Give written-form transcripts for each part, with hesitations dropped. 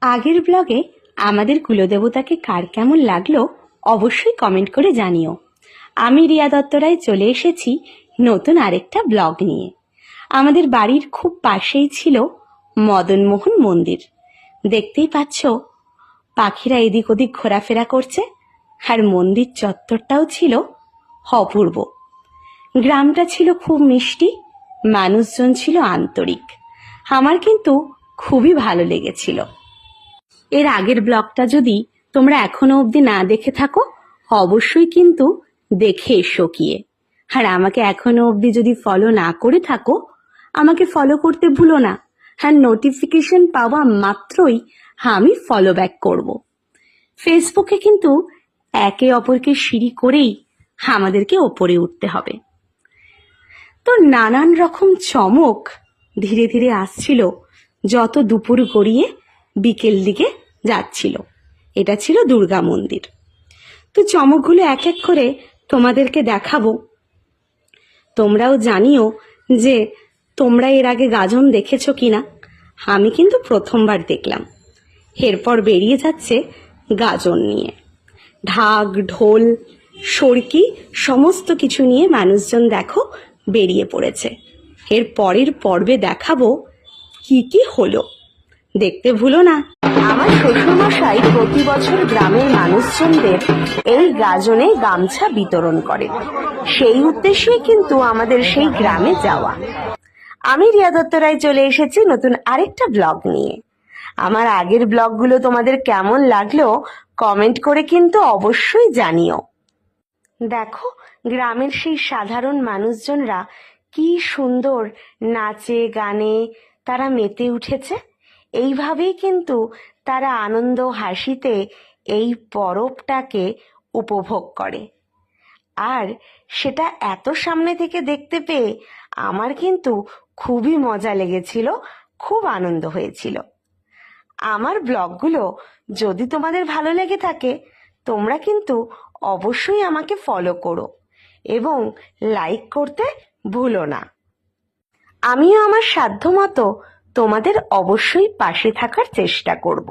আগের ব্লগে আমাদের কুলদেবতাকে কার কেমন লাগলো অবশ্যই কমেন্ট করে জানিও। আমি রিয়া দত্ত রায় চলে এসেছি নতুন আরেকটা ব্লগ নিয়ে। আমাদের বাড়ির খুব পাশেই ছিল মদনমোহন মন্দির। দেখতেই পাচ্ছ পাখিরা এদিক ওদিক ঘোরাফেরা করছে, আর মন্দির চত্বরটাও ছিল অপূর্ব। গ্রামটা ছিল খুব মিষ্টি, মানুষজন ছিল আন্তরিক। আমার কিন্তু খুবই ভালো লেগেছিল। এর আগের ব্লগটা যদি তোমরা এখনো অবধি না দেখে থাকো অবশ্যই কিন্তু দেখে এসো গিয়ে। আর আমাকে এখনো অবধি যদি ফলো না করে থাকো আমাকে ফলো করতে ভুলো না। আর নোটিফিকেশন পাওয়া মাত্রই আমি ফলো ব্যাক করব। ফেসবুকে কিন্তু একে অপরকে সিঁড়ি করেই আমাদেরকে ওপরে উঠতে হবে। তো নানান রকম চমক ধীরে ধীরে আসছিল যত দুপুর গড়িয়ে বিকেল দিকে যাচ্ছিল। এটা ছিল দুর্গা মন্দির। তো চমকগুলো এক এক করে তোমাদেরকে দেখাবো। তোমরাও জানিও যে তোমরা এর আগে গাজন দেখেছো কিনা। আমি কিন্তু প্রথমবার দেখলাম। এরপর বেরিয়ে যাচ্ছে গাজন নিয়ে, ঢাক ঢোল সরকি সমস্ত কিছু নিয়ে মানুষজন দেখো বেরিয়ে পড়েছে। এর পরের পর্বে দেখাবো কি কি হলো, দেখতে ভুলো না। আমার শ্বশুরমশাই প্রতি বছর গ্রামের মানুষজনদের এই গাজনে গামছা বিতরণ করেন। সেই উদ্দেশ্যে কিন্তু আমাদের সেই গ্রামে যাওয়া। আমি রিয়া দত্ত রায় চলে এসেছি নতুন আরেকটা ব্লগ নিয়ে। আমার আগের ব্লগগুলো তোমাদের কেমন লাগলো কমেন্ট করে কিন্তু অবশ্যই জানিও। দেখো গ্রামের সেই সাধারণ মানুষজনরা কি সুন্দর নাচে গানে তারা মেতে উঠেছে। এইভাবেই কিন্তু তারা আনন্দ হাসিতে এই পরবটাকে উপভোগ করে। আর সেটা এত সামনে থেকে দেখতে পেয়ে আমার কিন্তু খুবই মজা লেগেছিল, খুব আনন্দ হয়েছিল। আমার ব্লগগুলো যদি তোমাদের ভালো লেগে থাকে তোমরা কিন্তু অবশ্যই আমাকে ফলো করো এবং লাইক করতে ভুলো না। আমিও আমার সাধ্যমতো তোমাদের অবশ্যই পাশে থাকার চেষ্টা করব।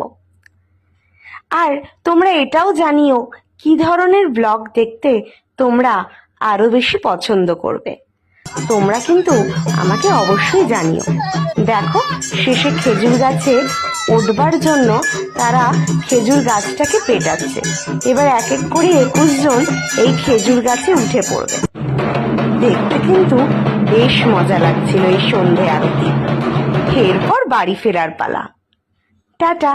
আর তোমরা এটাও জানিও কি ধরনের ব্লগ দেখতে তোমরা আরো বেশি পছন্দ করবে। তোমরা কিন্তু আমাকে অবশ্যই জানিও। দেখো শেষে খেজুর গাছে উঠবার জন্য তারা খেজুর গাছটাকে পেটাচ্ছে। এবার এক এক করে 21 জন এই খেজুর গাছে উঠে পড়বে। দেখতে কিন্তু বেশ মজা লাগছিল এই সন্ধে আরতি। এরপর বাড়ি ফেরার পালা। টাটা।